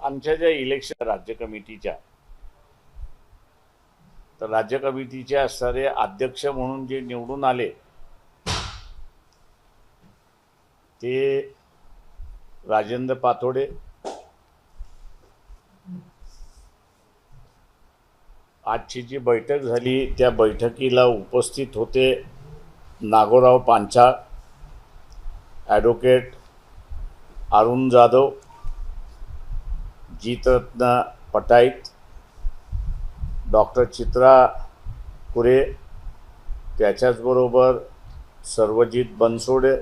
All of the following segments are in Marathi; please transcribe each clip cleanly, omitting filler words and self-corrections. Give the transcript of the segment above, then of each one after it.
आमच्या ज्या इलेक्शन राज्य कमिटीच्या, तर राज्य कमिटीच्या असणारे अध्यक्ष म्हणून जे निवडून आले ते राजेंद्र पातोडे, आजची जी बैठक झाली त्या बैठकीला उपस्थित होते नागोराव पांचाळ, ॲडव्होकेट अरुण जाधव, जीतरत्न पटाईत, डॉक्टर चित्रा कुरे, त्याच्याचबरोबर सर्वजित बनसोडे,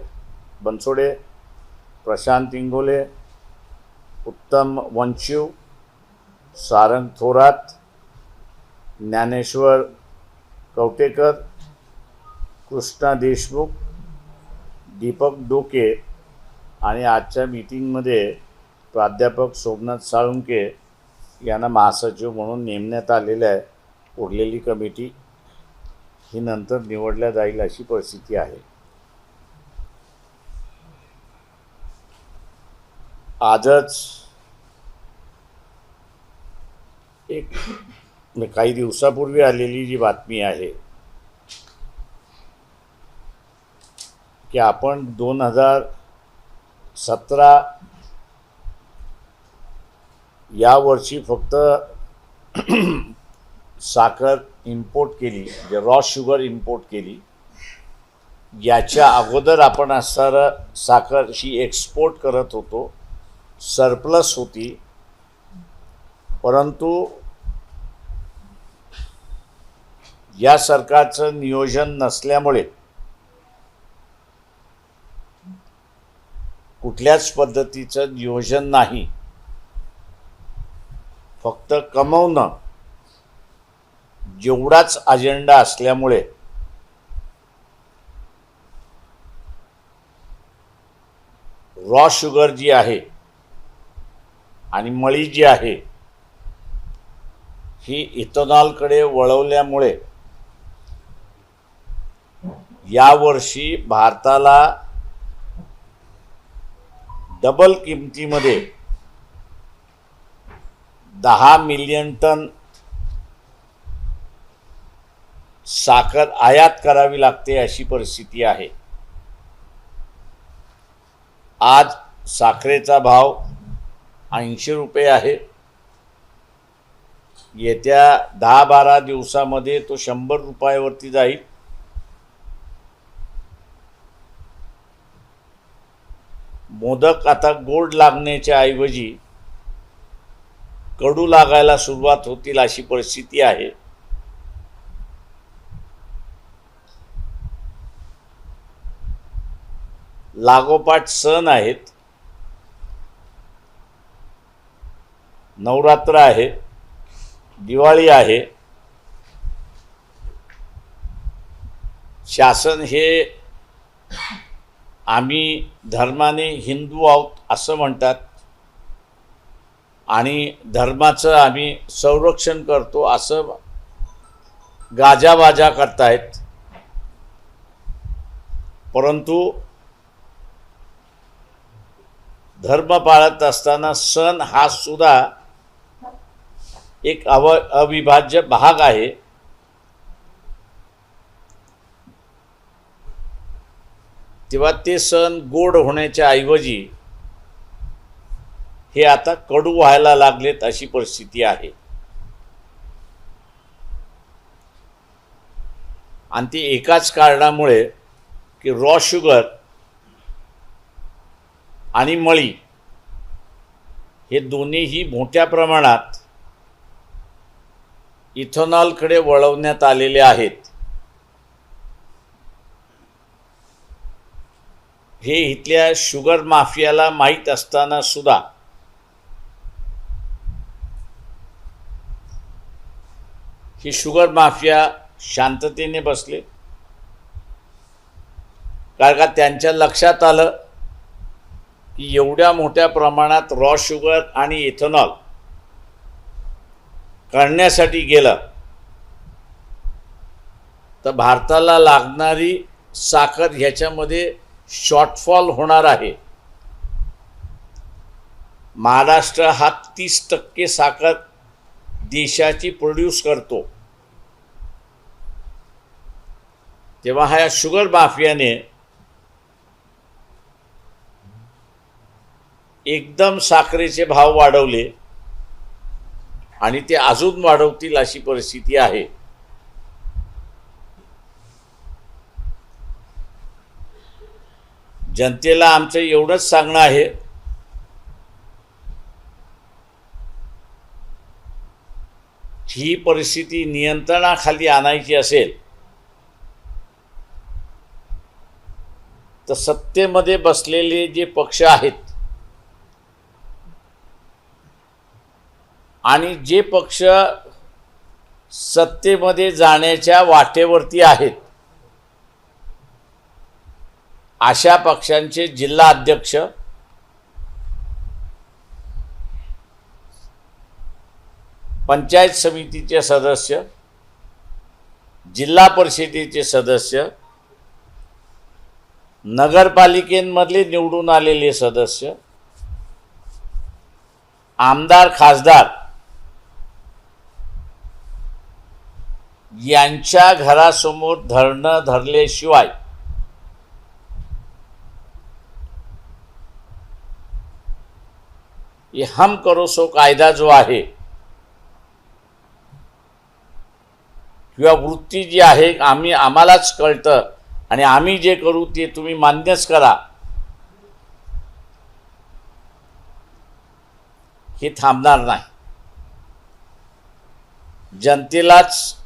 प्रशांत इंगोले, उत्तम वंशिव, सारंग थोरात, ज्ञानेश्वर कवटेकर, कृष्णा देशमुख, दीपक डोके आणि आजच्या मीटिंगमध्ये प्राध्यापक सोमनाथ साळुंके यांना महासचिव म्हणून नेमण्यात आलेलं आहे. उरलेली कमिटी ही नंतर निवडल्या जाईल अशी परिस्थिती आहे. आजच एक काही दिवसापूर्वी आलेली जी बातमी आहे की आपण 2017 या वर्षी फक्त साखर इम्पोर्ट केली, म्हणजे रॉ शुगर इम्पोर्ट केली. याच्या अगोदर आपण असणारं साखर ही एक्सपोर्ट करत होतो, सरप्लस होती. परंतु या सरकारचं नियोजन नसल्यामुळे कुठल्याच पद्धतीचं नियोजन नाही, फक्त कमवणं जेवढाच अजेंडा असल्यामुळे रॉ शुगर जी आहे आणि मळी जी आहे ही इथेनॉलकडे वळवल्यामुळे यावर्षी भारताला डबल किमतीमध्ये 10 मिलियन टन साखर आयात करावी लागते अशी परिस्थिती आहे. आज साखरेचा भाव 80 रुपये आहे. येत्या 10-12 दिवसामध्ये तो 100 रुपयावरती जाईल. मोदक आता गोड लागण्याच्या ऐवजी कडू लागायला सुरुवात होतील अशी परिस्थिती आहे. लागोपाठ सण आहेत, नवरात्र आहे, दिवाळी आहे. शासन हे आम्ही धर्माने हिंदू आहोत असं म्हणतात आणि धर्माचं आम्ही संरक्षण करतो असं गाजावाजा करतायत. परंतु धर्म पाळत असताना सण हा सुद्धा एक अविभाज्य भाग आहे. तेव्हा ते सण गोड होण्याच्या ऐवजी हे आता कडू व्हायला लागलेत अशी परिस्थिती आहे. आणि ती एकाच कारणामुळे की रॉ शुगर आणि मळी हे दोन्हीही मोठ्या प्रमाणात इथेनॉलकडे वळवण्यात आलेले आहेत. हे इथल्या शुगर माफियाला माहीत असताना सुद्धा ही शुगर माफिया शांततेने बसले, कारण का त्यांच्या लक्षात आलं की एवढ्या मोठ्या प्रमाणात रॉ शुगर आणि इथेनॉल करण्यासाठी गेलं तर भारताला लागणारी साखर ह्याच्यामध्ये शॉर्टफॉल होणार आहे. महाराष्ट्र हा 30% साखर देशाची प्रोड्यूस करतो, तेव्हा ह्या शुगर माफियाने एकदम साखरेचे भाव वाढवले आणि ते अजून वाढवतील अशी परिस्थिती आहे. जनतेला आमचं एवढंच सांगणं आहे, ही परिस्थिती नियंत्रणाखाली आणायची असेल तर सत्तेमध्ये बसलेले जे पक्ष आहेत आणि जे पक्ष सत्तेमध्ये जाण्याच्या वाटेवरती आहेत अशा पक्षांचे जिल्हा अध्यक्ष, पंचायत समितीचे सदस्य, जिल्हा परिषदेचे सदस्य, नगरपालिकेमधले निवडून आलेले सदस्य, आमदार खासदार यांच्या घरासमोर धरणं धरल्याशिवाय ये हम करो सो कायदा जो आहे किंवा वृत्ती जी आहे, आम्हालाच कळतं आणि आम्ही जे करू ते तुम्ही मान्यच करा, हे थांबणार नाही. जनतेलाच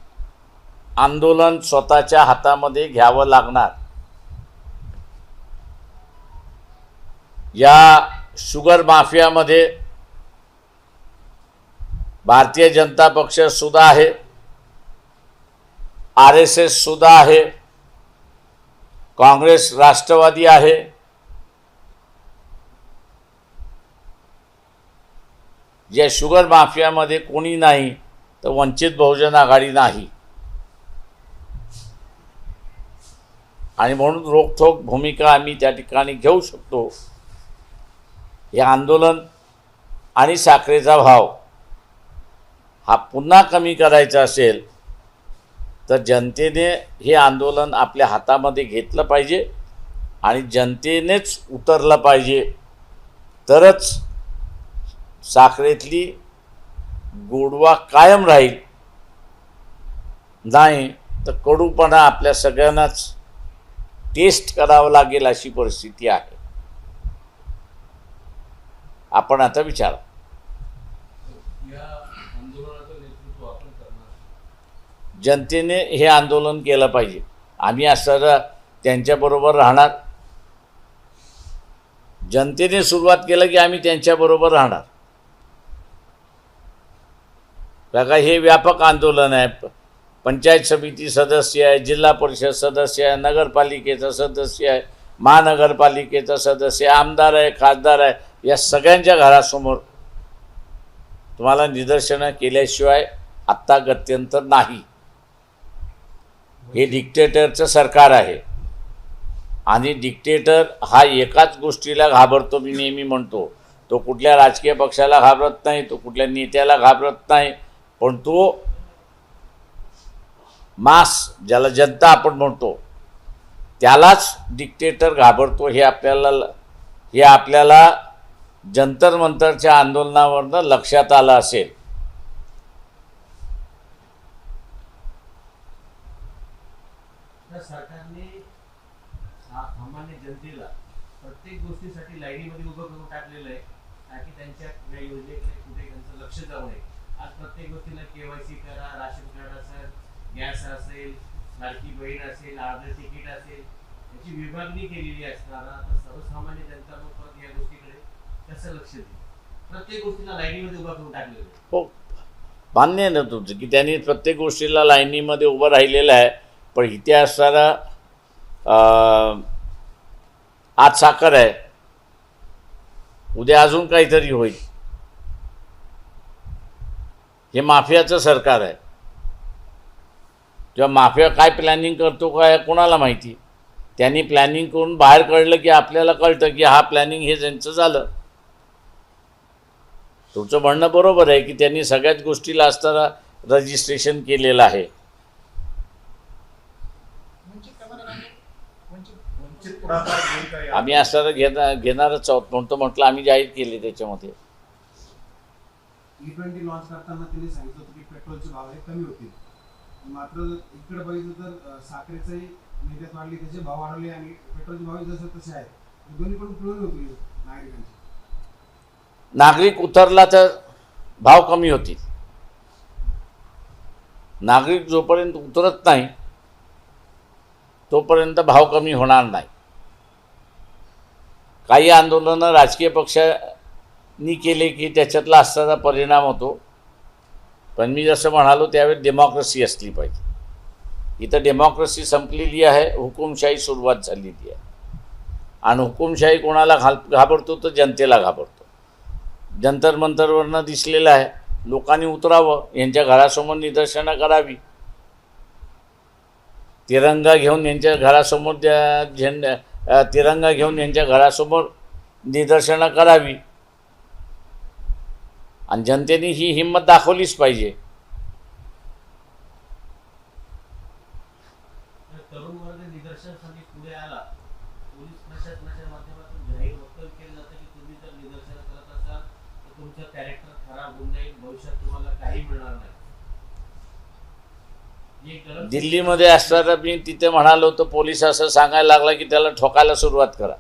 आंदोलन स्वतःच्या हातामध्ये घ्यावं लागणार. या शुगर माफियामध्ये भारतीय जनता पक्ष सुद्धा आहे, RSS सुद्धा आहे, काँग्रेस राष्ट्रवादी आहे. या शुगर माफियामध्ये कोणी नाही तर वंचित बहुजन आघाडी नाही. आणि म्हणून रोखठोक भूमिका आम्ही त्या ठिकाणी घेऊ शकतो. हे आंदोलन आणि साखरेचा भाव हा पुन्हा कमी करायचा असेल तर जनतेने हे आंदोलन आपल्या हातामध्ये घेतलं पाहिजे आणि जनतेनेच उतरलं पाहिजे, तरच साखरेतली गोडवा कायम राहील. नाही तर कडूपणा आपल्या सगळ्यांनाच टेस्ट करावं लागेल अशी परिस्थिती आहे. आपण आता विचारा. जनतेने हे आंदोलन केलं पाहिजे. आम्ही असं त्यांच्याबरोबर राहणार. जनतेने सुरुवात केलं की आम्ही त्यांच्याबरोबर राहणार. बघा, हे व्यापक आंदोलन आहे. पंचायत समिती सदस्य आहे, जिल्हा परिषद सदस्य आहे, नगरपालिकेचा सदस्य आहे, महानगरपालिकेचा सदस्य, आमदार आहे, खासदार आहे. या सगळ्यांच्या घरासमोर तुम्हाला निदर्शनं केल्याशिवाय आत्ता गत्यंतर नाही. हे डिक्टेटरचं सरकार आहे आणि डिक्टेटर हा एकाच गोष्टीला घाबरतो. मी नेहमी म्हणतो, तो कुठल्या राजकीय पक्षाला घाबरत नाही, तो कुठल्या नेत्याला घाबरत नाही, पण तो मास, ज्याला जनता आपण म्हणतो, त्यालाच डिक्टेटर घाबरतो. हे आपल्याला जंतर मंतरच्या आंदोलनावरनं लक्षात आलं असेल. सरकारने सामान्य जनतेला प्रत्येक गोष्टीसाठी लाईनीमध्ये उभं करून टाकलेलं आहे, ताकी त्यांच्या योजनेकडे कुठे त्यांचं लक्ष जाऊ नये. आज प्रत्येक गोष्टीला KYC करा, राशन कार्ड असेल, गॅस असेल, लाडकी बहीण असेल, आधार तिकीट असेल, याची विभागणी केलेली असताना आता सर्वसामान्य जनता परत या गोष्टीकडे कसं लक्ष देईल? प्रत्येक गोष्टीला लाईनीमध्ये उभं करून टाकलेलं आहे. हो, मान्य आहे ना तुमचं की त्यांनी प्रत्येक गोष्टीला लाईनीमध्ये उभं राहिलेलं आहे. पण इथे असणारा आज साखर आहे, उद्या अजून काहीतरी होईल. हे माफियाचं सरकार आहे. जेव्हा माफिया काय प्लॅनिंग करतो काय कोणाला माहिती. त्यांनी प्लॅनिंग करून बाहेर काढलं की आपल्याला कळतं की हा प्लॅनिंग हे ज्यांचं झालं. तुमचं म्हणणं बरोबर आहे की त्यांनी सगळ्याच गोष्टीला असताना रजिस्ट्रेशन केलेलं आहे. वंचित पुढाकार घेईल का या? आम्ही असताना घेणारच आहोत म्हणतो म्हटलं आम्ही जाहीर केले त्याच्यामध्ये. E20 लॉन्च करताना त्यांनी सांगितलं होतं की पेट्रोलचे भाव हे कमी होतील, मात्र इकडे बघितलं तर साखरेचंही निर्यात वाढली, त्याचे भाव वाढले आणि पेट्रोलचे भाव जसे तसे आहेत. दोन्हीकडून पिळून होती नागरिकांची. नागरिक उतरला तर भाव कमी होतील. नागरिक जोपर्यंत उतरत नाही तोपर्यंत भाव कमी होणार नाही. काही आंदोलनं राजकीय पक्षांनी केले की त्याच्यातला असणारा परिणाम होतो. पण मी जसं म्हणालो त्यावेळी डेमोक्रेसी असली पाहिजे. इथं डेमोक्रेसी संपलेली आहे, हुकुमशाही सुरुवात झालेली आहे. आणि हुकुमशाही कोणाला घाबरतो तर जनतेला घाबरतो. जंतर मंतरवरनं दिसलेलं आहे. लोकांनी उतरावं, यांच्या घरासमोर निदर्शनं करावी, तिरंगा घेऊन यांच्या घरासमोर तिरंगा घेऊन यांच्या घरासमोर निदर्शनं करावी. आणि जनतेने ही हिंमत दाखवलीच पाहिजे. तरुण वर्ग निदर्शनासाठी पुढे आला, पोलीस प्रशासनाच्या माध्यमातून जाहीर वक्तव्य केलं जातं की तुम्ही जर निदर्शन करत असाल तर तुमचं कॅरेक्टर खराब होऊन जाईल, भविष्यात तुम्हाला काही मिळणार नाही. दिल्लीमध्ये असताना मी तिथे म्हणालो तर पोलीस असं सांगायला लागला की त्याला ठोकायला सुरुवात करा.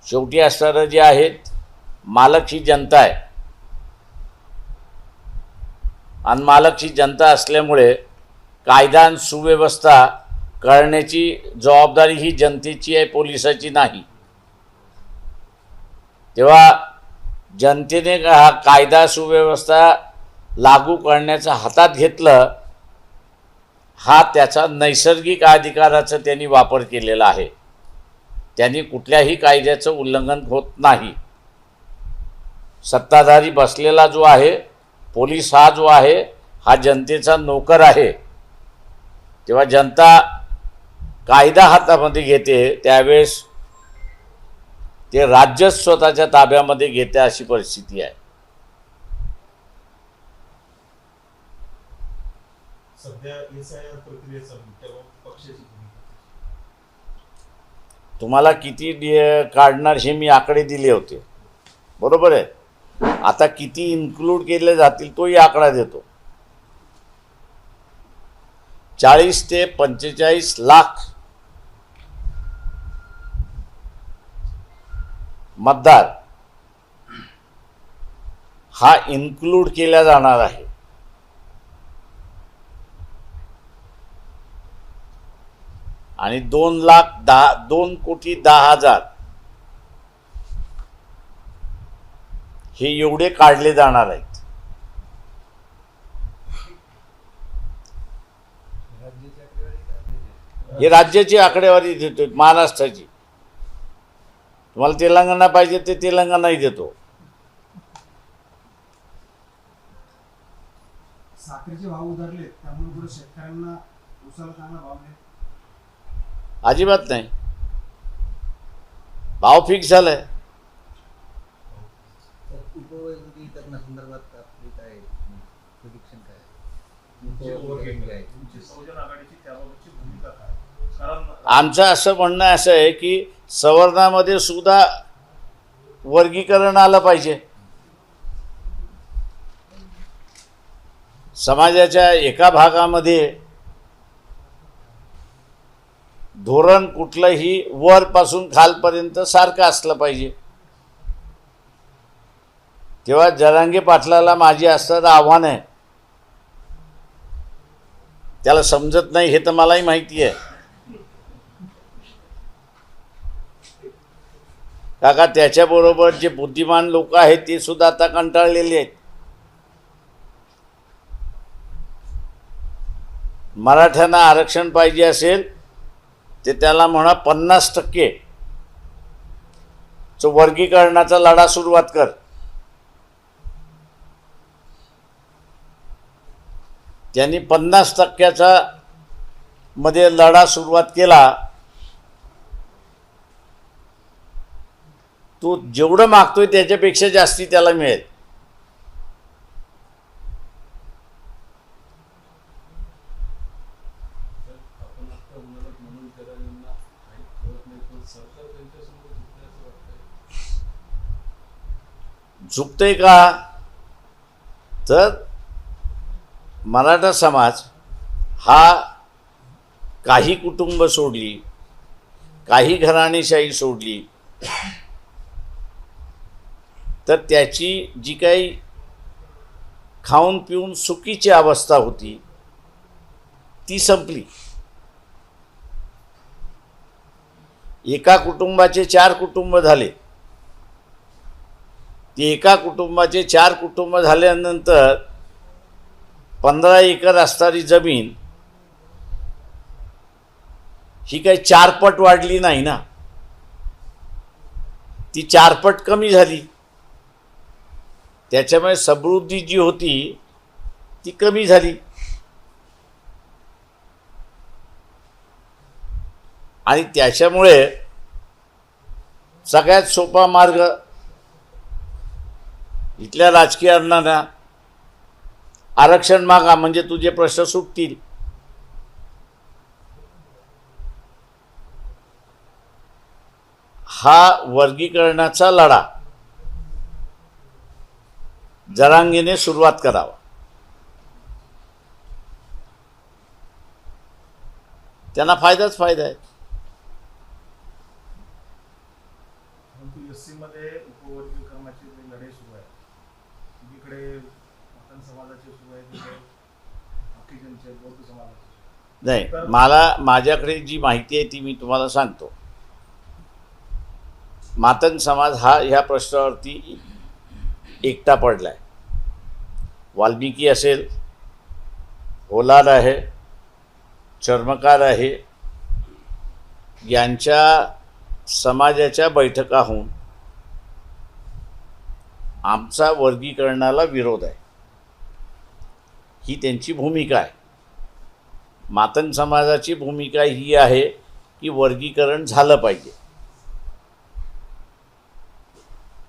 शेवटी असणारं जे आहेत मालक ही जनता आहे. आणि मालक ही जनता असल्यामुळे कायदा आणि सुव्यवस्था करण्याची जबाबदारी ही जनतेची आहे, पोलिसाची नाही. तेव्हा जनतेने हा कायदा सुव्यवस्था लागू करण्याचं हातात घेतलं, हा त्याचा नैसर्गिक अधिकाराचा त्यांनी वापर केलेला आहे. त्यांनी कुठल्याही कायद्याचं उल्लंघन होत नाही. सत्ताधारी बसलेला जो आहे, पोलीस हा जो आहे, हा जनतेचा नोकर आहे. तेव्हा जनता कायदा हातामध्ये घेते त्यावेळेस ते राज्यच स्वतःच्या ताब्यामध्ये घेते, अशी परिस्थिती आहे. सध्या SIR प्रक्रियेचा तेव्हा पक्षाची भूमिका. तुम्हाला किती काढणार हे मी आकडे दिले होते, बरोबर आहे. आता किती इन्क्लूड केले जातील तोही आकडा देतो. 40 ते 45 लाख मतदार हा इन्क्लूड केला जाणार आहे. आणि 2,10,000 हे एवढे काढले जाणार आहेत. हे राज्याची आकडेवारी देतो, महाराष्ट्राची. तुम्हाला तेलंगणा पाहिजे ते तेलंगणाही देतो. साखरेचे भाव उधारले त्यामुळे पुढे शेतकऱ्यांना उसाला चांगला भाव नाही. अजिबात नाही. भाव फिक्स झालाय. उपवर्गीकरणासंदर्भात आपली काय प्रिडिक्शन काय? तुमची बहुजन आघाडीची त्याबाबतची भूमिका काय? कारण आमचं असं म्हणणं असं आहे की सवर्णामध्ये सुद्धा वर्गीकरण आलं पाहिजे. समाजाच्या एका भागामध्ये धोरण कुठलंही वरपासून खालपर्यंत सारखं असलं पाहिजे. तेव्हा जरांगे पाटलाला माझी असणारं आव्हान आहे. त्याला समजत नाही हे तर मलाही माहिती आहे. काका त्याच्याबरोबर जे बुद्धिमान लोक आहेत ते सुद्धा आता कंटाळलेले आहेत. मराठ्यांना आरक्षण पाहिजे असेल ते त्याला म्हणा 50% वर्गीकरणाचा लढा सुरुवात कर. त्यांनी 50% मध्ये लढा सुरुवात केला तो जेवढं मागतोय त्याच्यापेक्षा जास्ती त्याला मिळेल. तर आपण आता म्हणालात म्हणून त्याला यांना काही कळत नाही, पण सरकार त्यांच्यासमोर झुकण्याचं वाटतंय. झुकतंय का? तर मराठा समाज हा काही कुटुंब सोडली, काही घराणेशाही सोडली, तर त्याची जी काही खाऊन पिऊन सुखीची अवस्था होती ती संपली. एका कुटुंबाचे 4 कुटुंब झाले. ते एका कुटुंबाचे 4 कुटुंब झाल्यानंतर 15 एकर असणारी जमीन ही काही 4 पट वाढली नाही ना, ती 4 पट कमी झाली. त्याच्यामुळे समृद्धी जी होती ती कमी झाली. आणि त्याच्यामुळे सगळ्यात सोपा मार्ग इथल्या राजकीयांना आरक्षण मागा म्हणजे तुझे प्रश्न सुटतील. हा वर्गीकरणाचा लढा जरांगेने सुरुवात करावा. त्यांना फायदाच फायदा आहे. परंतु एससी मध्ये उपवर्गीकरणाची जी लढाई सुरू आहे, एकीकडे मातंग समाजाची सुरू आहे, तिकडे बाकीच्यांचे बौद्ध समाजाचे. नाही, मला माझ्याकडे जी माहिती आहे ती मी तुम्हाला सांगतो. मातंग समाज हा ह्या प्रश्नावरती एकटा पडला आहे. वाल्मिकी असेल, होलार आहे, चर्मकार आहे, यांच्या समाजाच्या बैठका होऊन आमचा वर्गीकरणाला विरोध आहे ही त्यांची भूमिका आहे. मातंग समाजाची भूमिका ही आहे की वर्गीकरण झालं पाहिजे.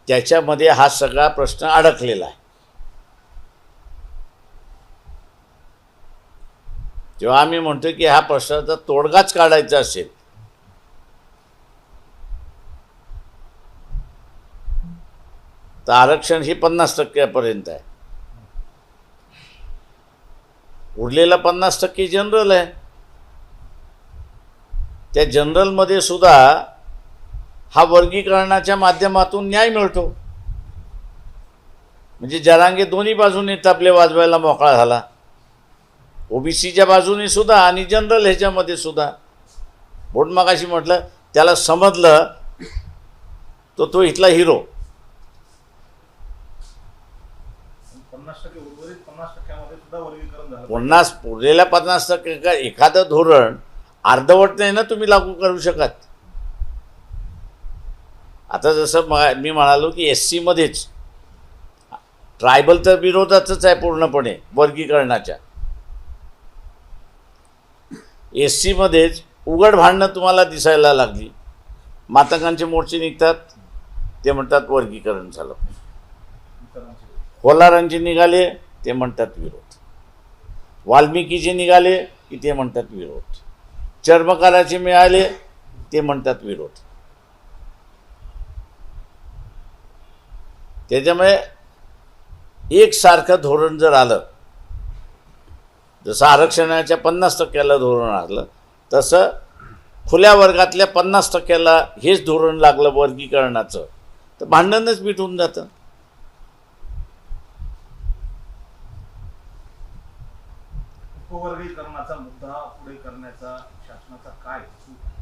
त्याच्यामध्ये हा सगळा प्रश्न अडकलेला आहे. जेव्हा आम्ही म्हणतो की हा प्रश्नाचा तोडगाच काढायचा असेल तर आरक्षण हे 50% आहे. उरलेला 50% जनरल आहे. त्या जनरलमध्ये सुद्धा हा वर्गीकरणाच्या माध्यमातून न्याय मिळतो. म्हणजे जरांगे दोन्ही बाजूने तबले वाजवायला मोकळा झाला, ओबीसीच्या बाजूने सुद्धा आणि जनरल ह्याच्यामध्ये सुद्धा. बोट मगाशी म्हटलं त्याला समजलं तो इथला हिरो. 50% उर्वरित 50%मध्ये सुद्धा वर्गीकरण झालं. 50 उरलेल्या 50% का एखादं धोरण अर्धवट नाही ना तुम्ही लागू करू शकत. आता जसं मी म्हणालो की SC मध्येच ट्रायबल तर विरोधातच आहे पूर्णपणे वर्गीकरणाच्या. SC मध्येच उघड भांडणं तुम्हाला दिसायला लागली. मातंगांचे मोर्चे निघतात, ते म्हणतात वर्गीकरण झालं. इतरांचे. होलारांचे निघाले ते म्हणतात विरोध. वाल्मिकीचे निघाले की ते म्हणतात विरोध. चर्मकाराचे मिळाले ते म्हणतात विरोध. त्याच्यामुळे एकसारखं धोरण जर आलं, जसं आरक्षणाच्या 50%ला धोरण आलं, तसं खुल्या वर्गातल्या 50%ला हेच धोरण लागलं वर्गीकरणाचं, तर भांडणच मिटून जातं. उपवर्गीकरणाचा मुद्दा पुढे करण्याचा शासनाचा काय हेतू आहे?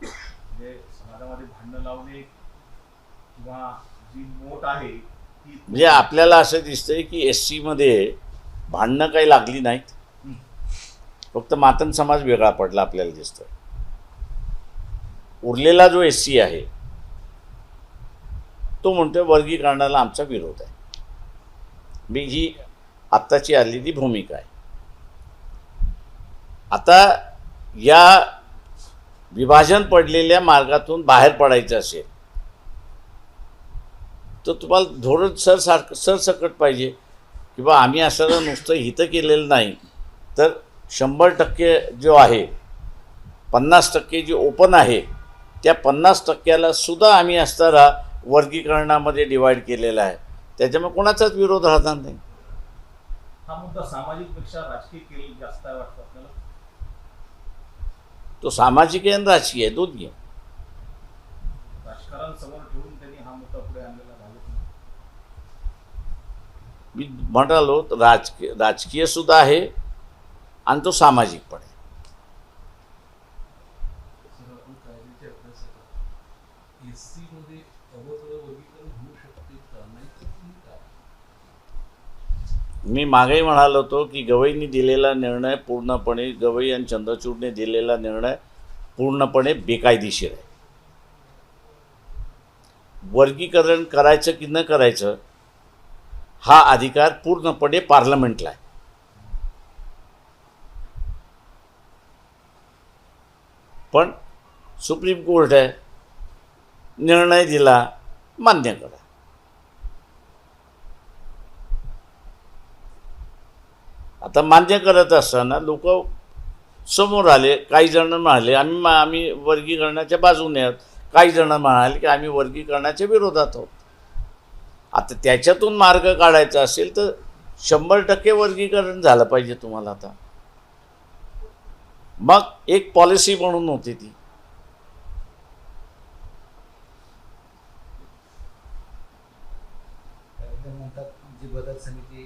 म्हणजे समाजामध्ये भांडणं लावणे किंवा जी मोठ आहे ती म्हणजे आपल्याला असं दिसतंय की SC मध्ये भांडणं काही लागली नाहीत, फक्त मातंग समाज वेगळा पडला आपल्याला दिसतोय. उरलेला जो SC आहे तो म्हणतोय वर्गीकरणाला आमचा विरोध आहे. मी ही आत्ताची आलेली भूमिका आहे. आता या विभाजन पडलेल्या मार्गातून बाहेर पडायचं असेल तर तुम्हाला धोरण सरसकट पाहिजे की बा आम्ही असं नुसतं हितं केलेलं नाही, तर 100% जो आहे 50% जे ओपन आहे त्या 50%ला सुद्धा आम्ही असताना वर्गीकरणामध्ये डिवाईड केलेलं आहे. त्याच्यामुळे कोणाचाच विरोध राहणार नाही. हा मुद्दा सामाजिक पेक्षा राजकीय केली जास्त आहे वाटतं आपल्याला. तो सामाजिक आहे आणि राजकीय आहे, दोन्ही आहे. राजकारण समोर ठेवून त्यांनी हा मुद्दा पुढे आणलेला भाजप नाही. मी म्हणालो राजकीय सुद्धा आहे आणि तो सामाजिक पण आहे. सर आपण कायद्याच्या अभ्यासात एससी मध्ये अवतरण वर्गीकरण होऊ शकते का, नाही तर ठीक आहे. मी मागेही म्हणालो होतो की गवईंनी दिलेला निर्णय पूर्णपणे, गवई आणि चंद्रचूडने दिलेला निर्णय पूर्णपणे बेकायदेशीर आहे. वर्गीकरण करायचं की न करायचं हा अधिकार पूर्णपणे पार्लमेंटला आहे. पण सुप्रीम कोर्ट आहे, निर्णय दिला, मान्य करा. आता मान्य करत असताना लोक समोर आले, काही जण म्हणाले आम्ही वर्गीकरणाच्या बाजूने आहोत, काही जण म्हणाले की आम्ही वर्गीकरणाच्या विरोधात आहोत. आता त्याच्यातून मार्ग काढायचा असेल तर 100% वर्गीकरण झालं पाहिजे तुम्हाला. आता मग एक पॉलिसी म्हणून होती ती. काय म्हणतात जी बदल समिती जी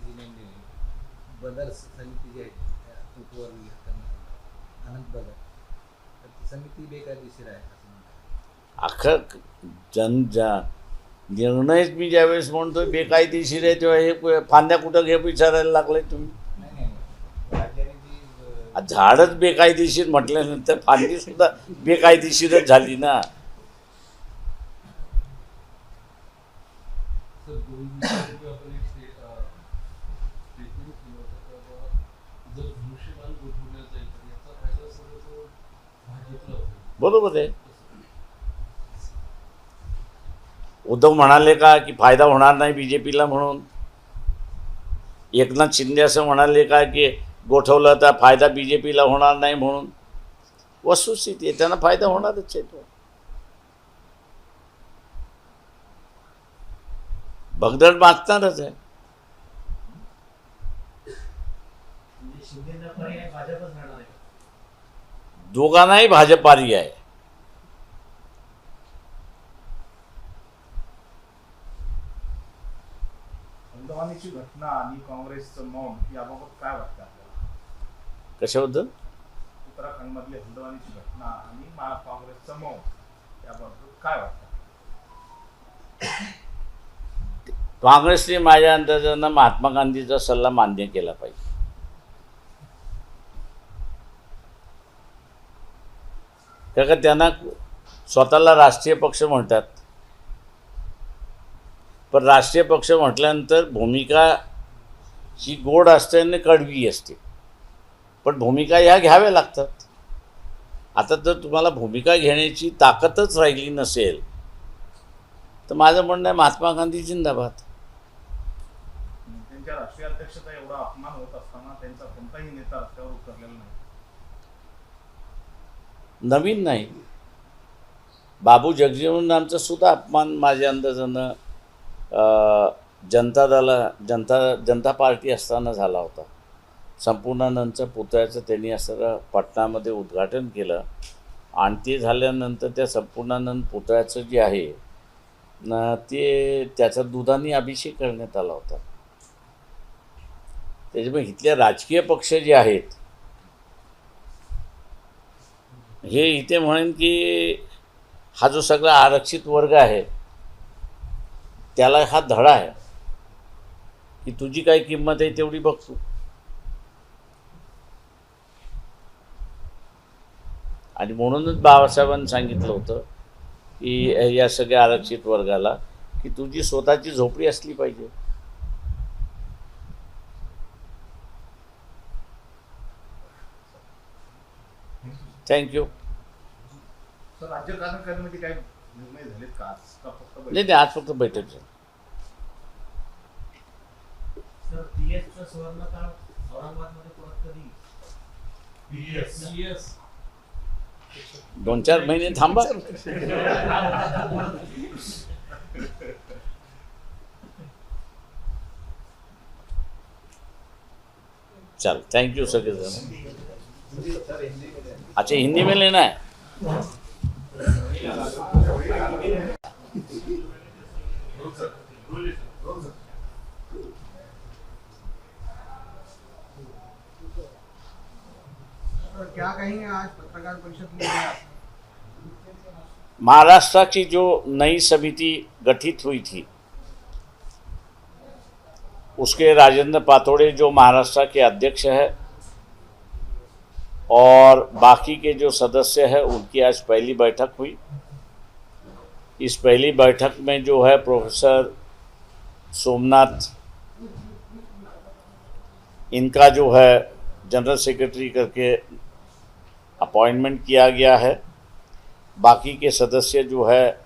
नेमलेली बदल समिती जी आहे उपवर्गीय अनंत बदल, तर ती समिती बेकायदेशीर आहे असं म्हणतात. अख्खं निर्णयच मी ज्यावेळेस म्हणतो बेकायदेशीर आहे तेव्हा हे फांद्या कुठं घे विचारायला लागले तुम्ही. नाही राज्याने जी झाडच बेकायदेशीर म्हटल्यानंतर फांदी सुद्धा बेकायदेशीरच झाली ना. सर 2020 आपण एक स्टेटमेंट केलं होतं की बाबा जर धनुष्यबाण गोठवल्या जाईल तर याचा फायदा सर्व भाजपला होईल. बरोबर आहे. उद्धव म्हणाले का की फायदा होणार नाही BJPला म्हणून? एकनाथ शिंदे असं म्हणाले का की गोठवलं तर फायदा BJPला होणार नाही म्हणून? वस्तुस्थिती आहे, त्यांना फायदा होणारच आहे. तो भगदड मागणारच आहे. म्हणजे शिंदेना पर्याय भाजपच राहणार आहे. दोघांनाही भाजपारी आहे. हंदवानीची घटना आणि काँग्रेसचं मौन याबाबत काय वाटतं आपल्याला? कशाबद्दल? उत्तराखंडमधली हंदवानीची घटना आणि काँग्रेसचं मौन याबाबत काय वाटतं? काँग्रेसने माझ्या अंदाजानं महात्मा गांधीचा सल्ला मान्य केला पाहिजे. कारण त्यांना स्वतःला राष्ट्रीय पक्ष म्हणतात, पण राष्ट्रीय पक्ष म्हटल्यानंतर भूमिका ही गोड असते आणि कडवी असते, पण भूमिका ह्या घ्याव्या लागतात. आता जर तुम्हाला भूमिका घेण्याची ताकदच राहिली नसेल तर माझं म्हणणं आहे महात्मा गांधी जिंदाबाद. त्यांच्या राष्ट्रीय अध्यक्षता एवढा अपमान होत असताना त्यांचा कोणताही नेता रस्त्यावर उतरलेला नाही. नवीन नाही, बाबू जगजीवनरामचा सुद्धा अपमान माझ्या अंदाजानं जनता पार्टी असताना झाला होता. संपूर्णानंदच्या पुतळ्याचं त्यांनी असं पटनामध्ये उद्घाटन केलं आणि ते झाल्यानंतर त्या संपूर्णानंद पुतळ्याचं जे आहे ना ते त्याचा दुधाने अभिषेक करण्यात आला होता. त्याच्यामुळे इथले राजकीय पक्ष जे आहेत हे इथे म्हणेन की हा जो सगळा आरक्षित वर्ग आहे त्याला हा धडा आहे की तुझी काय किंमत आहे तेवढी बघतो. आणि म्हणूनच बाबासाहेबांनी सांगितलं होतं की या सगळ्या आरक्षित वर्गाला की तुझी स्वतःची झोपडी असली पाहिजे. थँक्यू. तर राज्य कार्यकारिणीमध्ये काय निर्णय झालेत का आज का फक्त बैठक? नाही आज फक्त बैठक झाली. सर पीएसचं सुवर्णकाळ औरंगाबादमध्ये परत कधी Yes. 2-4 महिने थांबा. चल थैंक यू सर. अच्छा हिंदी में लेना है. सर क्या कहेंगे आज पत्रकार परिषद में? महाराष्ट्र की जो नई समिति गठित हुई थी उसके राजेंद्र पातोड़े जो महाराष्ट्र के अध्यक्ष है और बाकी के जो सदस्य हैं उनकी आज पहली बैठक हुई. इस पहली बैठक में जो है प्रोफेसर सोमनाथ इनका जो है जनरल सेक्रेटरी करके अपॉइंटमेंट किया गया है. बाकी के सदस्य जो है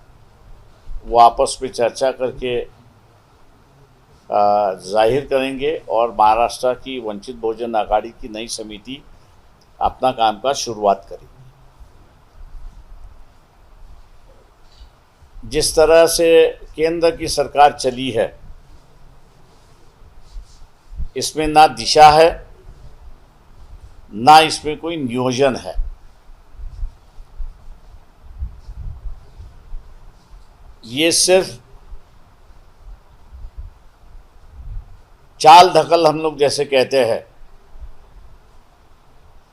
वो आपस में चर्चा करके जाहिर करेंगे और महाराष्ट्र की वंचित बहुजन अघाड़ी की नई समिति अपना काम का शुरुआत करेगी. जिस तरह से केंद्र की सरकार चली है इसमें ना दिशा है ना इसमें कोई नियोजन है. ये सिर्फ चाल धकल हम लोग जैसे कहते हैं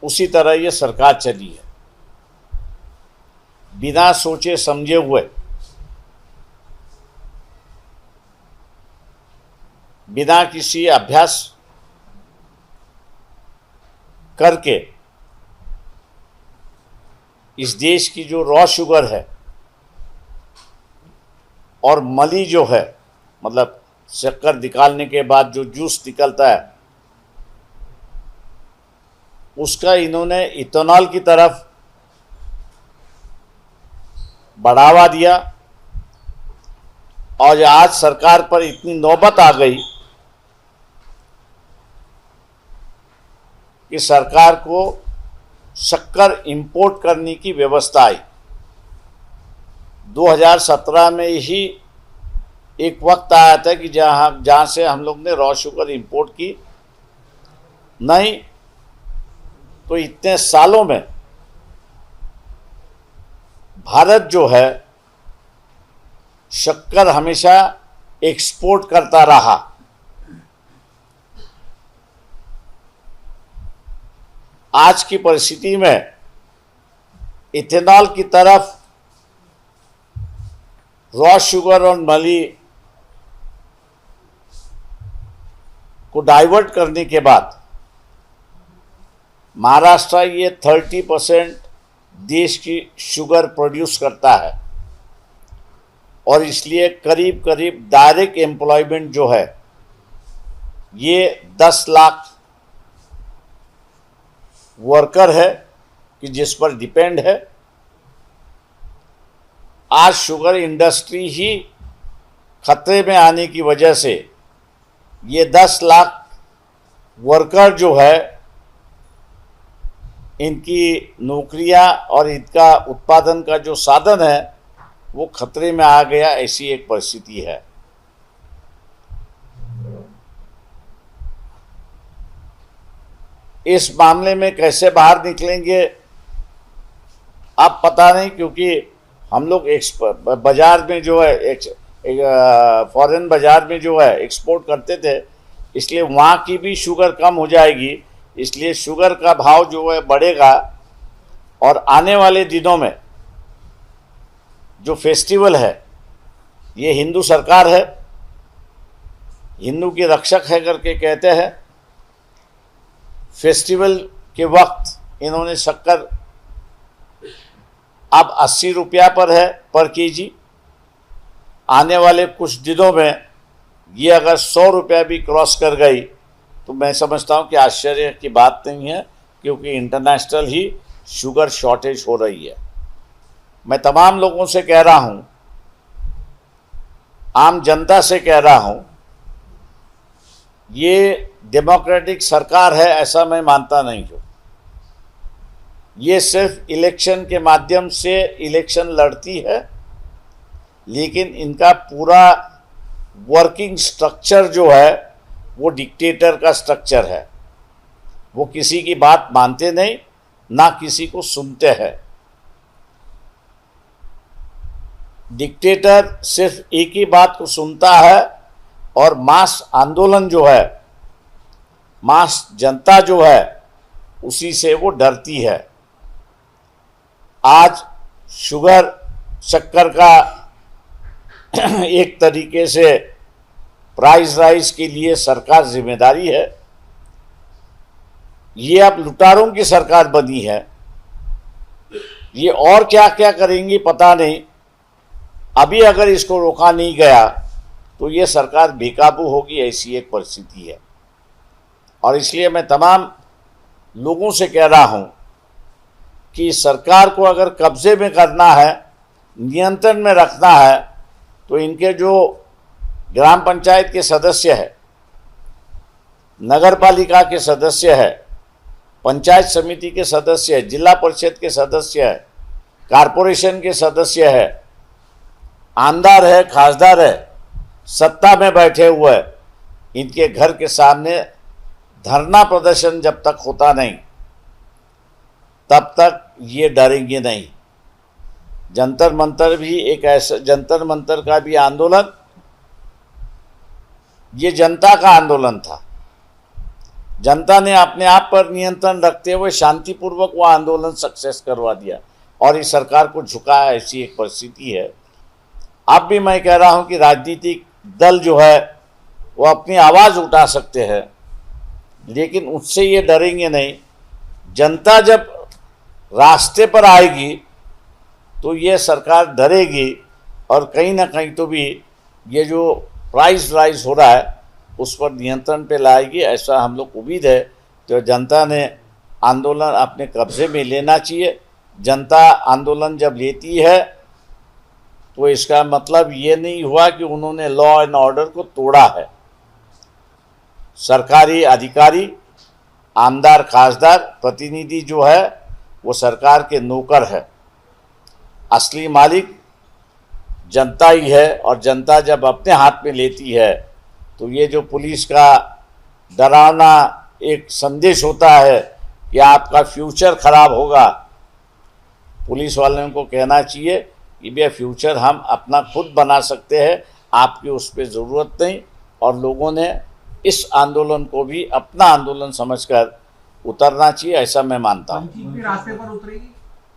उसी तरह ये सरकार चली है. बिना सोचे समझे हुए, बिना किसी अभ्यास करके इस देश की जो रॉ शुगर है और मली जो है मतलब शक्कर निकालने के बाद जो जूस निकलता है उसका इन्होंने इथेनॉल की तरफ बढ़ावा दिया. और आज सरकार पर इतनी नौबत आ गई कि सरकार को शक्कर इंपोर्ट करने की व्यवस्था आई. 2017 में ही एक वक्त आया था कि जहाँ से हम लोग ने रॉ शुगर इंपोर्ट की नहीं तो इतने सालों में भारत जो है शक्कर हमेशा एक्सपोर्ट करता रहा. आज की परिस्थिति में इथेनॉल की तरफ रॉ शुगर और मली को डाइवर्ट करने के बाद महाराष्ट्र ये 30% देश की शुगर प्रोड्यूस करता है और इसलिए करीब करीब डायरेक्ट एम्प्लॉयमेंट जो है ये 10 लाख वर्कर है कि जिस पर डिपेंड है. आज शुगर इंडस्ट्री ही खतरे में आने की वजह से ये 10 लाख वर्कर जो है इनकी नौकरियां और इनका उत्पादन का जो साधन है वो खतरे में आ गया. ऐसी एक परिस्थिति है. इस मामले में कैसे बाहर निकलेंगे अब पता नहीं, क्योंकि हम लोग बाजार में जो है फॉरेन बाजार में जो है एक्सपोर्ट करते थे इसलिए वहाँ की भी शुगर कम हो जाएगी. इसलिए शुगर का भाव जो है बढ़ेगा और आने वाले दिनों में जो फेस्टिवल है ये हिंदू सरकार है, हिंदू की रक्षक है करके कहते हैं. फेस्टिवल के वक्त इन्होंने शक्कर अब 80 रुपया पर है पर केजी. आने वाले कुछ दिनों में ये अगर 100 रुपया भी क्रॉस कर गई तो मैं समझता हूँ कि आश्चर्य की बात नहीं है, क्योंकि इंटरनेशनल ही शुगर शॉर्टेज हो रही है. मैं तमाम लोगों से कह रहा हूं, आम जनता से कह रहा हूं, ये डेमोक्रेटिक सरकार है ऐसा मैं मानता नहीं हूं। ये सिर्फ इलेक्शन के माध्यम से इलेक्शन लड़ती है, लेकिन इनका पूरा वर्किंग स्ट्रक्चर जो है वो डिक्टेटर का स्ट्रक्चर है। वो किसी की बात मानते नहीं, ना किसी को सुनते हैं। डिक्टेटर सिर्फ एक ही बात को सुनता है, और मास आंदोलन जो है, मास जनता जो है, उसी से वो डरती है। आज शुगर शक्कर का एक तरीके से प्राइस राइज के लिए सरकार जिम्मेदारी है। ये अब लुटारों की सरकार बनी है। ये और क्या क्या करेंगी पता नहीं। अभी अगर इसको रोका नहीं गया तो ये सरकार बेकाबू होगी, ऐसी एक परिस्थिति है। और इसलिए मैं तमाम लोगों से कह रहा हूं कि सरकार को अगर कब्जे में करना है, नियंत्रण में रखना है, तो इनके जो ग्राम पंचायत के सदस्य है, नगर पालिका के सदस्य है, पंचायत समिति के सदस्य है, जिला परिषद के सदस्य है, कारपोरेशन के सदस्य है, आमदार है, खासदार है, सत्ता में बैठे हुए, इनके घर के सामने धरना प्रदर्शन जब तक होता नहीं तब तक ये डरेंगे नहीं। जंतर मंतर भी एक ऐसा, जंतर मंतर का भी आंदोलन ये जनता का आंदोलन था। जनता ने अपने आप पर नियंत्रण रखते हुए शांतिपूर्वक वो आंदोलन सक्सेस करवा दिया और इस सरकार को झुकाया, ऐसी एक परिस्थिति है। अब भी मैं कह रहा हूं कि राजनीतिक दल जो है वो अपनी आवाज़ उठा सकते हैं, लेकिन उससे ये डरेंगे नहीं। जनता जब रास्ते पर आएगी तो ये सरकार डरेगी और कहीं ना कहीं तो भी ये जो प्राइस राइज हो रहा है उस पर नियंत्रण पे लाएगी, ऐसा हम लोग उम्मीद है। तो जनता ने आंदोलन अपने कब्जे में लेना चाहिए। जनता आंदोलन जब लेती है तो इसका मतलब ये नहीं हुआ कि उन्होंने लॉ एंड ऑर्डर को तोड़ा है। सरकारी अधिकारी, आमदार, खासदार, प्रतिनिधि जो है वो सरकार के नौकर है। असली मालिक जनता ही है, और जनता जब अपने हाथ में लेती है तो ये जो पुलिस का डरावना एक संदेश होता है कि आपका फ्यूचर खराब होगा, पुलिस वालों को कहना चाहिए कि भैया फ्यूचर हम अपना खुद बना सकते हैं, आपकी उस पर ज़रूरत नहीं। और लोगों ने इस आंदोलन को भी अपना आंदोलन समझकर उतरना चाहिए, ऐसा मैं मानता हूँ। वंचित भी रास्ते पर उतरेगी,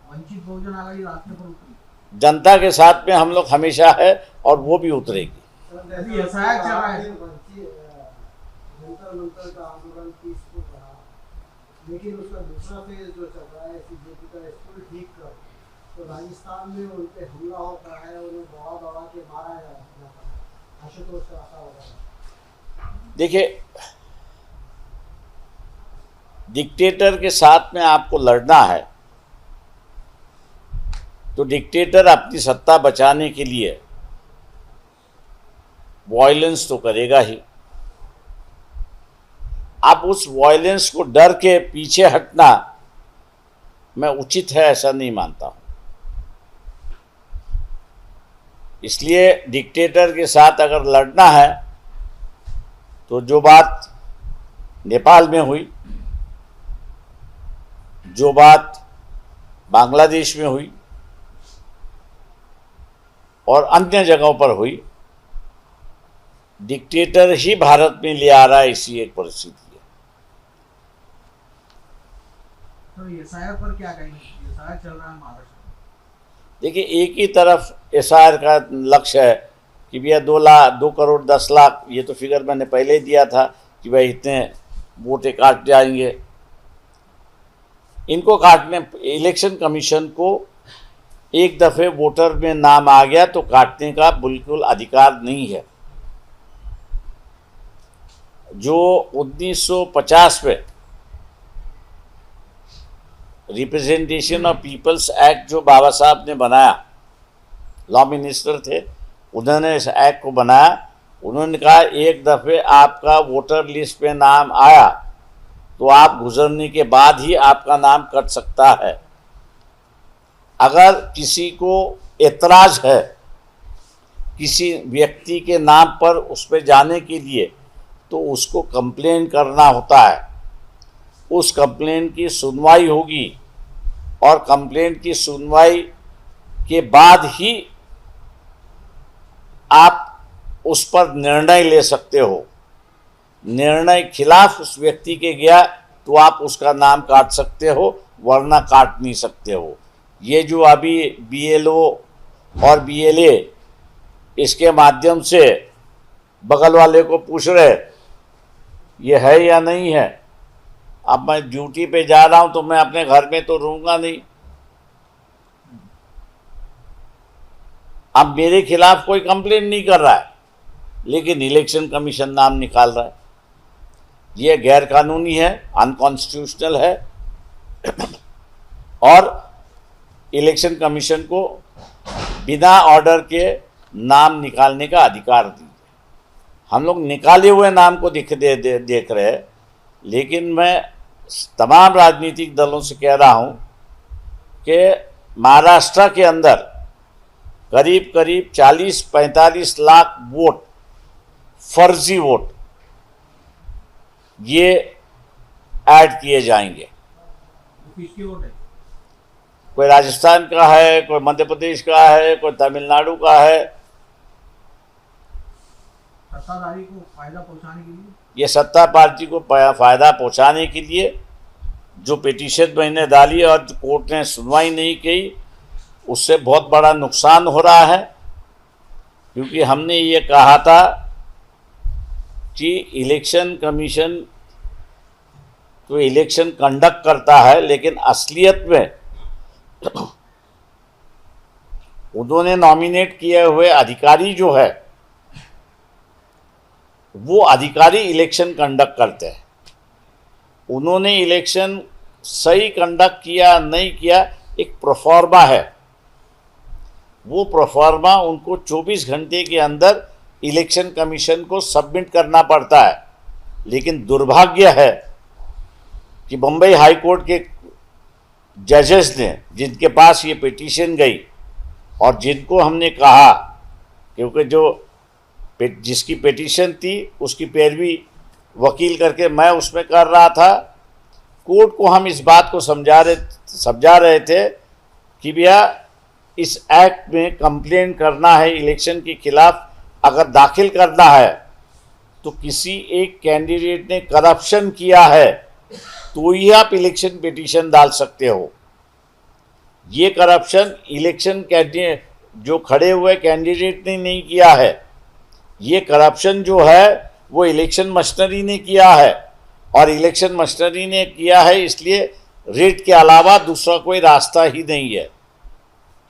वंचित बहुजन आघाड़ी रास्ते पर उतरेगी। जनता के साथ में हम लोग हमेशा है और वो भी उतरेगी। अभी एफआईआर चल रहा है। जंतर मंतर का आंदोलन पीसफुल रहा, लेकिन उसका दूसरा फेज जो चल रहा है बीजेपी का स्कूल ठीक कर, तो राजस्थान में उन पे हमला होता है, उन्हें दौड़ा दौड़ा के मारा जाता है। आशुतोष का ऐसा हो रहा है। देखिए, डिक्टेटर के साथ में आपको लड़ना है तो डिक्टेटर अपनी सत्ता बचाने के लिए वायलेंस तो करेगा ही। अब उस वायलेंस को डर के पीछे हटना मैं उचित है ऐसा नहीं मानता हूं। इसलिए डिक्टेटर के साथ अगर लड़ना है तो जो बात नेपाल में हुई, जो बात बांग्लादेश में हुई और अन्य जगहों पर हुई, डिक्टेटर ही भारत में ले आ रहा है, ऐसी एक परिस्थिति है। तो एसआईआर पर क्या कहेंगे? एसआईआर चल रहा है महाराष्ट्र में। देखिए, एक ही तरफ एसआईआर का लक्ष्य है कि भैया 2 करोड़ 10 लाख, ये तो फिगर मैंने पहले ही दिया था कि भाई इतने वोटें काट जाएंगे। इनको काटने, इलेक्शन कमीशन को एक दफ़े वोटर में नाम आ गया तो काटने का बिल्कुल अधिकार नहीं है। जो 1950 में रिप्रेजेंटेशन ऑफ पीपल्स एक्ट जो बाबा साहब ने बनाया, लॉ मिनिस्टर थे, उन्होंने इस एक्ट को बनाया। उन्होंने कहा एक दफ़े आपका वोटर लिस्ट पे नाम आया तो आप गुजरने के बाद ही आपका नाम कट सकता है। अगर किसी को एतराज़ है किसी व्यक्ति के नाम पर उस पर जाने के लिए तो उसको कंप्लेन करना होता है। उस कंप्लेन की सुनवाई होगी और कंप्लेन की सुनवाई के बाद ही आप उस पर निर्णय ले सकते हो। निर्णय खिलाफ उस व्यक्ति के गया तो आप उसका नाम काट सकते हो, वरना काट नहीं सकते हो। ये जो अभी BLO और BLA इसके माध्यम से बगल वाले को पूछ रहे ये है या नहीं है। अब मैं ड्यूटी पे जा रहा हूं तो मैं अपने घर में तो रहूंगा नहीं। अब मेरे खिलाफ कोई कंप्लेन नहीं कर रहा है, लेकिन इलेक्शन कमीशन नाम निकाल रहा है। ये गैर कानूनी है, अनकॉन्स्टिट्यूशनल है और इलेक्शन कमीशन को बिना ऑर्डर के नाम निकालने का अधिकार दीजिए। हम लोग निकाले हुए नाम को देख रहे हैं, लेकिन मैं तमाम राजनीतिक दलों से कह रहा हूं कि महाराष्ट्र के अंदर करीब करीब 40-45 लाख वोट, फर्जी वोट, ये ऐड किए जाएंगे। वो किसकी वोट है? कोई राजस्थान का है, कोई मध्य प्रदेश का है, कोई तमिलनाडु का है। सत्ताधारी को फायदा पहुंचाने के लिए, ये सत्ता पार्टी को फ़ायदा पहुंचाने के लिए जो पिटीशन मैंने डाली और कोर्ट ने सुनवाई नहीं की, उससे बहुत बड़ा नुकसान हो रहा है। क्योंकि हमने ये कहा था कि इलेक्शन कमीशन तो इलेक्शन कंडक्ट करता है, लेकिन असलियत में उन्होंने नॉमिनेट किए हुए अधिकारी जो है वो अधिकारी इलेक्शन कंडक्ट करते हैं। उन्होंने इलेक्शन सही कंडक्ट किया नहीं किया, एक प्रोफार्मा है। वो प्रोफार्मा उनको 24 घंटे के अंदर इलेक्शन कमीशन को सबमिट करना पड़ता है। लेकिन दुर्भाग्य है कि बम्बई हाई कोर्ट के जजेस ने, जिनके पास ये पिटीशन गई और जिनको हमने कहा, क्योंकि जो जिसकी पिटीशन थी उसकी पैरवी वकील करके मैं उसमें कर रहा था, कोर्ट को हम इस बात को समझा रहे थे कि भैया इस एक्ट में कंप्लेन करना है इलेक्शन के खिलाफ, अगर दाखिल करना है तो किसी एक कैंडिडेट ने करप्शन किया है तो ही आप इलेक्शन पिटीशन डाल सकते हो। ये करप्शन इलेक्शन कैंडिडेट जो खड़े हुए कैंडिडेट ने नहीं किया है, ये करप्शन जो है वो इलेक्शन मशीनरी ने किया है। और इलेक्शन मशीनरी ने किया है इसलिए रेट के अलावा दूसरा कोई रास्ता ही नहीं है।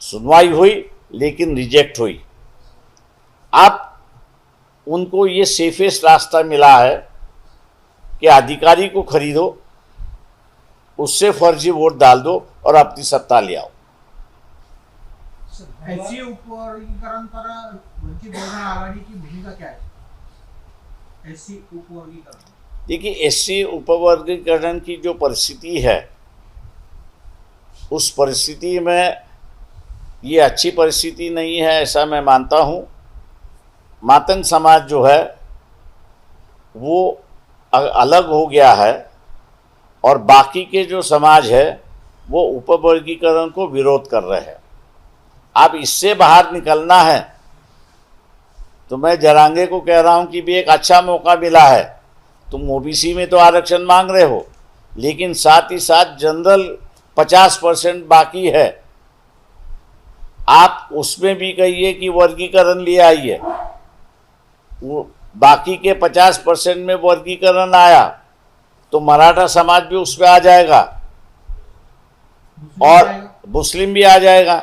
सुनवाई हुई लेकिन रिजेक्ट हुई। अब उनको ये सेफेस्ट रास्ता मिला है कि अधिकारी को खरीदो, उससे फर्जी वोट डाल दो और अपनी सत्ता ले आओ। SC उपवर्गीकरण पर वंचित बहुजन आघाड़ी की भूमिका क्या है? SC उपवर्गीकरण, देखिए SC उपवर्गीकरण की जो परिस्थिति है, उस परिस्थिति में ये अच्छी परिस्थिति नहीं है, ऐसा मैं मानता हूँ। मातंग समाज जो है वो अलग हो गया है और बाकी के जो समाज है वो उपवर्गीकरण को विरोध कर रहे हैं। अब इससे बाहर निकलना है तो मैं जरांगे को कह रहा हूँ कि भी एक अच्छा मौका मिला है। तुम OBC में तो आरक्षण मांग रहे हो, लेकिन साथ ही साथ जनरल 50% बाकी है, आप उसमें भी कहिए कि वर्गीकरण ले आइए। वो बाकी के 50% में वर्गीकरण आया तो मराठा समाज भी उसमें आ जाएगा और मुस्लिम भी आ जाएगा,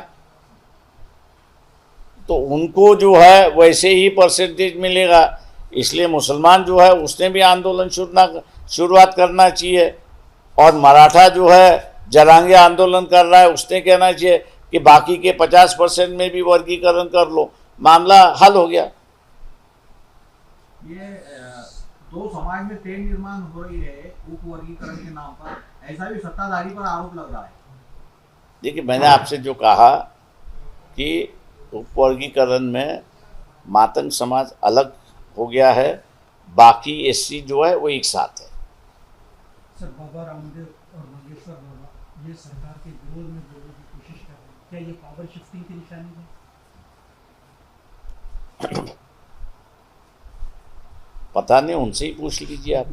तो उनको जो है वैसे ही परसेंटेज मिलेगा। इसलिए मुसलमान जो है उसने भी आंदोलन शुरुआत करना चाहिए और मराठा जो है जरांगे आंदोलन कर रहा है, उसने कहना चाहिए कि बाकी के 50% में भी वर्गीकरण कर लो, मामला हल हो गया। ये दो समाज में तेल निर्माण हो रही है उपवर्गीकरण के नाम पर, ऐसा भी सत्ताधारी पर आरोप लग रहा है। देखिए, मैंने आपसे जो कहा कि उपवर्गीकरण में मातंग समाज अलग हो गया है, बाकी एससी जो है वो एक साथ है। सर, बाबा रामदेव और मंगेश्वर बाबा ये सरकार के विरोध में बोलने की कोशिश कर रहे हैं, क्या ये पावर शिफ्टिंग की निशानी है? पता नहीं, उनसे ही पूछ लीजिए आप।